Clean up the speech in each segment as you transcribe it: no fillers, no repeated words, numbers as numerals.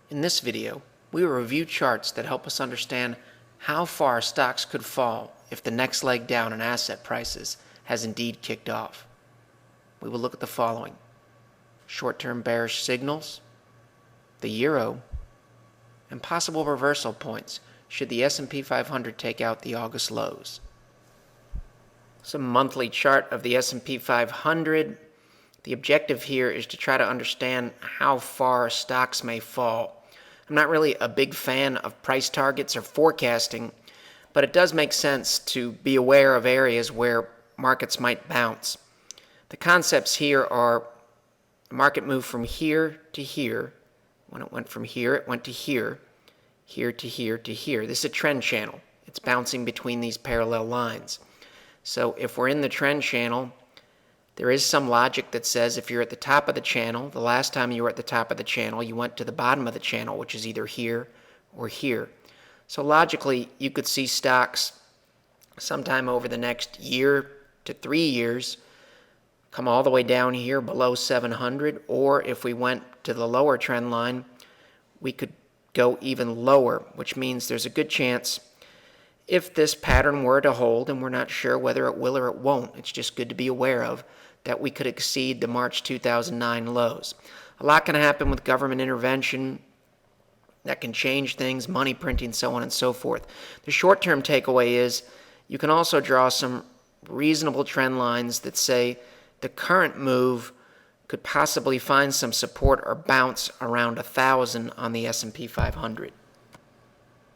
In this video, we will review charts that help us understand how far stocks could fall if the next leg down in asset prices has indeed kicked off. We will look at the following: short-term bearish signals, the euro, and possible reversal points should the S&P 500 take out the August lows. Some monthly chart of the S&P 500. The objective here is to try to understand how far stocks may fall. I'm not really a big fan of price targets or forecasting, but it does make sense to be aware of areas where markets might bounce. The concepts here are the market moved from here to here. When it went from here, it went to here, here to here to here. This is a trend channel. It's bouncing between these parallel lines. So if we're in the trend channel, there is some logic that says if you're at the top of the channel, the last time you were at the top of the channel, you went to the bottom of the channel, which is either here or here. So logically, you could see stocks sometime over the next year to 3 years come all the way down here below 700, or if we went to the lower trend line, we could go even lower, which means there's a good chance if this pattern were to hold, and we're not sure whether it will or it won't, it's just good to be aware of, that we could exceed the March 2009 lows. A lot can happen with government intervention that can change things, money printing, so on and so forth. The short-term takeaway is you can also draw some reasonable trend lines that say the current move could possibly find some support or bounce around 1,000 on the S&P 500.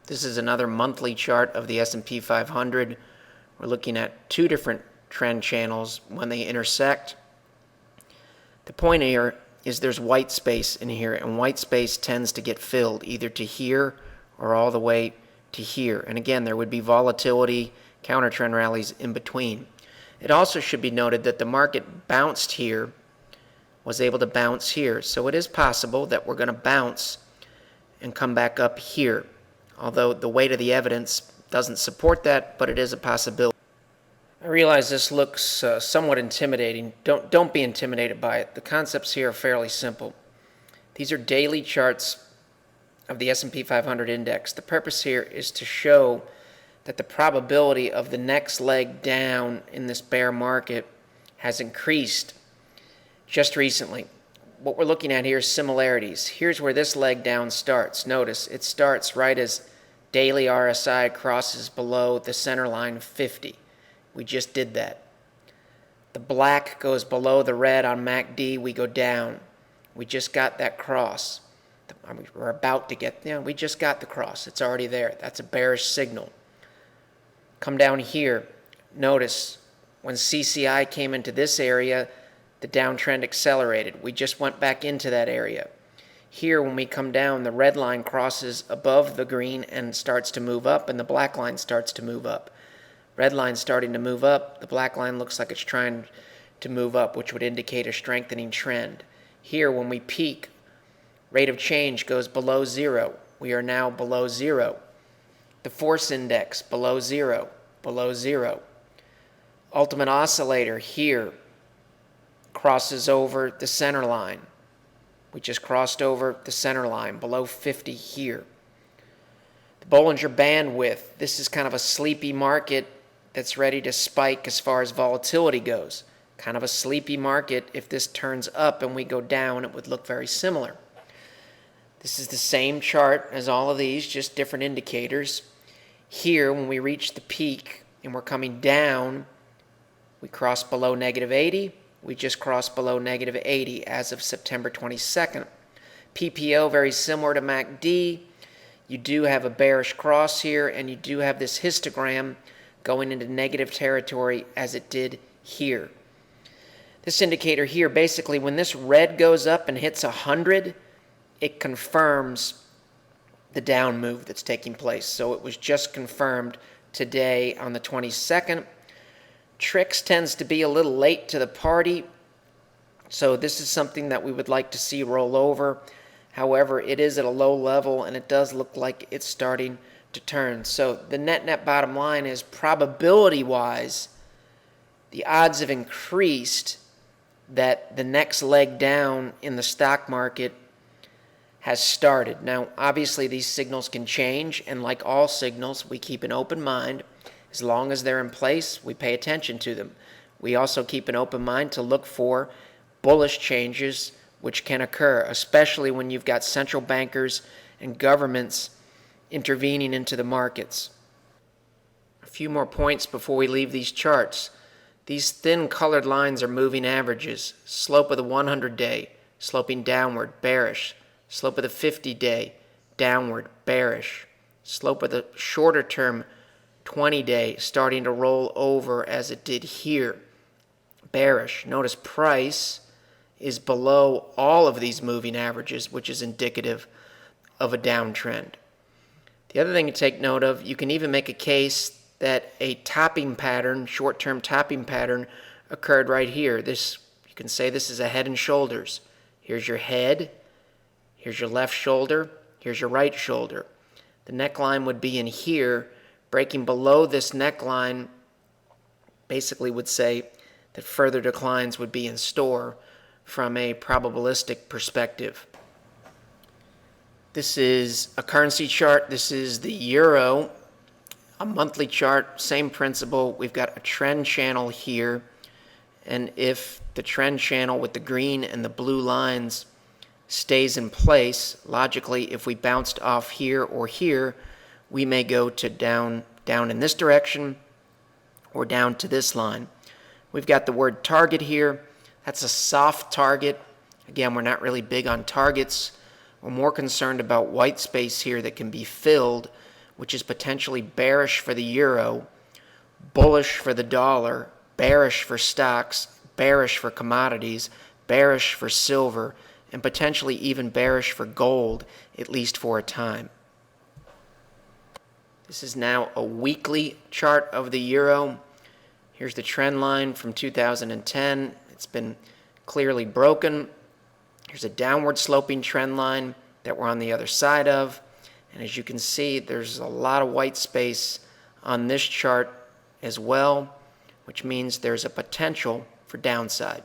This is another monthly chart of the S&P 500. We're looking at two different trend channels when they intersect. The point here is there's white space in here, and white space tends to get filled either to here or all the way to here. And again, there would be volatility, counter trend rallies in between. It also should be noted that the market bounced here, was able to bounce here. So it is possible that we're going to bounce and come back up here. Although the weight of the evidence doesn't support that, but it is a possibility. I realize this looks somewhat intimidating. Don't be intimidated by it. The concepts here are fairly simple. These are daily charts of the S&P 500 index. The purpose here is to show that the probability of the next leg down in this bear market has increased just recently. What we're looking at here is similarities. Here's where this leg down starts. Notice it starts right as daily RSI crosses below the center line of 50. We just did that. The black goes below the red on MACD. We go down. We just got that cross. We're about to get, we just got the cross. It's already there. That's a bearish signal. Come down here. Notice when CCI came into this area, the downtrend accelerated. We just went back into that area. Here, when we come down, the red line crosses above the green and starts to move up, and the black line starts to move up. Red line starting to move up. The black line looks like it's trying to move up, which would indicate a strengthening trend. Here, when we peak, rate of change goes below zero. We are now below zero. The force index below zero, below zero. Ultimate oscillator here crosses over the center line. We just crossed over the center line, below 50 here. The Bollinger Bandwidth, this is kind of a sleepy market that's ready to spike as far as volatility goes. Kind of a sleepy market. If this turns up and we go down, it would look very similar. This is the same chart as all of these, just different indicators. Here, when we reach the peak and we're coming down, we cross below negative 80. We just crossed below negative 80 as of September 22nd. PPO, very similar to MACD. You do have a bearish cross here, and you do have this histogram going into negative territory as it did here. This indicator here, basically, when this red goes up and hits 100, it confirms the down move that's taking place. So it was just confirmed today on the 22nd. Trix tends to be a little late to the party, so this is something that we would like to see roll over. However, it is at a low level, and it does look like it's starting to turn. So the net bottom line is, probability-wise, the odds have increased that the next leg down in the stock market has started. Now, obviously, these signals can change, and like all signals, we keep an open mind. As long as they're in place, we pay attention to them. We also keep an open mind to look for bullish changes which can occur, especially when you've got central bankers and governments intervening into the markets. A few more points before we leave these charts. These thin colored lines are moving averages. Slope of the 100-day, sloping downward, bearish. Slope of the 50-day, downward, bearish. Slope of the shorter term 20-day starting to roll over as it did here, bearish. Notice price is below all of these moving averages, which is indicative of a downtrend. The other thing to take note of, you can even make a case that a topping pattern, short-term topping pattern, occurred right here. You can say this is a head and shoulders. Here's your head, here's your left shoulder, here's your right shoulder. The neckline would be in here. Breaking below this neckline basically would say that further declines would be in store from a probabilistic perspective. This is a currency chart. This is the euro, a monthly chart, same principle. We've got a trend channel here, and if the trend channel with the green and the blue lines stays in place, logically, if we bounced off here or here, we may go to down in this direction or down to this line. We've got the word target here. That's a soft target. Again, we're not really big on targets. We're more concerned about white space here that can be filled, which is potentially bearish for the euro, bullish for the dollar, bearish for stocks, bearish for commodities, bearish for silver, and potentially even bearish for gold, at least for a time. This is now a weekly chart of the euro. Here's the trend line from 2010. It's been clearly broken. Here's a downward sloping trend line that we're on the other side of. And as you can see, there's a lot of white space on this chart as well, which means there's a potential for downside.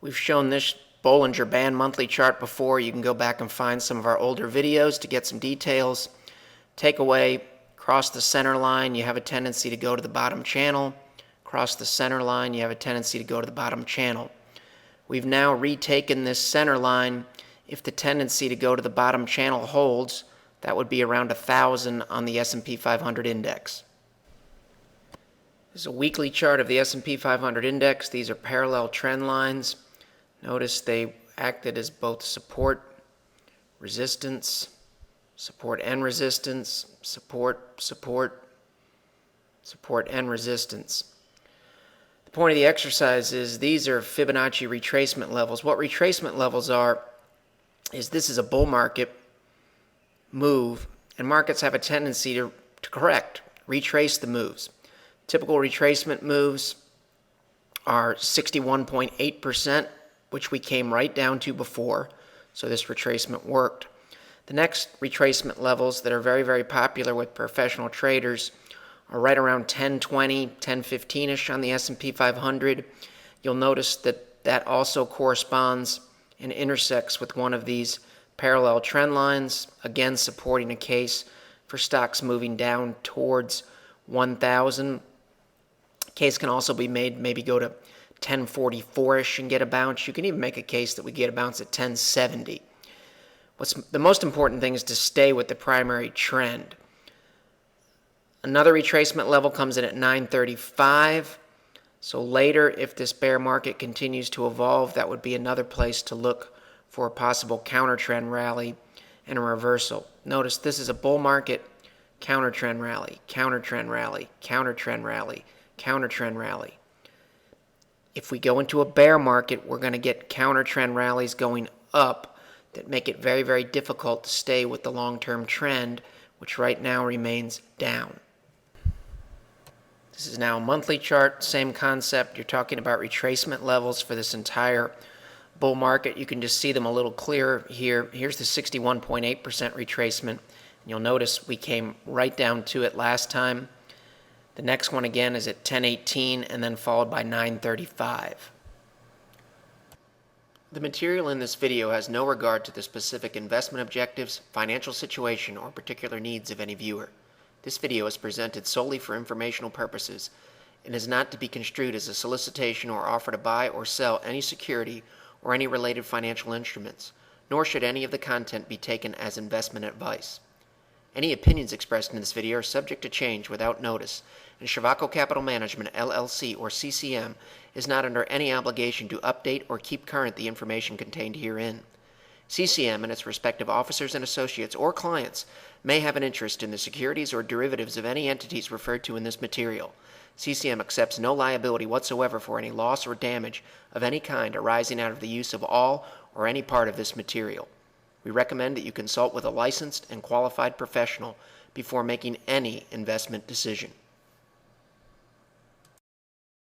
We've shown this Bollinger Band monthly chart before. You can go back and find some of our older videos to get some details. Takeaway, cross the center line, you have a tendency to go to the bottom channel. Cross the center line, you have a tendency to go to the bottom channel. We've now retaken this center line. If the tendency to go to the bottom channel holds, that would be around 1,000 on the S&P 500 index. This is a weekly chart of the S&P 500 index. These are parallel trend lines. Notice they acted as both support, resistance, support and resistance, support, support, support and resistance. The point of the exercise is these are Fibonacci retracement levels. What retracement levels are is this is a bull market move, and markets have a tendency to correct, retrace the moves. Typical retracement moves are 61.8%, which we came right down to before, so this retracement worked. The next retracement levels that are very, very popular with professional traders are right around 1020, 1015-ish on the S&P 500. You'll notice that that also corresponds and intersects with one of these parallel trend lines, again supporting a case for stocks moving down towards 1,000. Case can also be made, maybe go to 1044-ish and get a bounce. You can even make a case that we get a bounce at 1070. What's the most important thing is to stay with the primary trend. Another retracement level comes in at 935. So later, if this bear market continues to evolve, that would be another place to look for a possible counter-trend rally and a reversal. Notice this is a bull market, counter-trend rally, counter-trend rally, counter-trend rally, counter-trend rally. If we go into a bear market, we're going to get counter-trend rallies going up that make it very, very difficult to stay with the long-term trend, which right now remains down. This is now a monthly chart, same concept. You're talking about retracement levels for this entire bull market. You can just see them a little clearer here. Here's the 61.8% retracement. And you'll notice we came right down to it last time. The next one again is at 1018 and then followed by 935. The material in this video has no regard to the specific investment objectives, financial situation, or particular needs of any viewer. This video is presented solely for informational purposes and is not to be construed as a solicitation or offer to buy or sell any security or any related financial instruments, nor should any of the content be taken as investment advice. Any opinions expressed in this video are subject to change without notice, and Shavako Capital Management, LLC, or CCM, is not under any obligation to update or keep current the information contained herein. CCM and its respective officers and associates or clients may have an interest in the securities or derivatives of any entities referred to in this material. CCM accepts no liability whatsoever for any loss or damage of any kind arising out of the use of all or any part of this material. We recommend that you consult with a licensed and qualified professional before making any investment decision.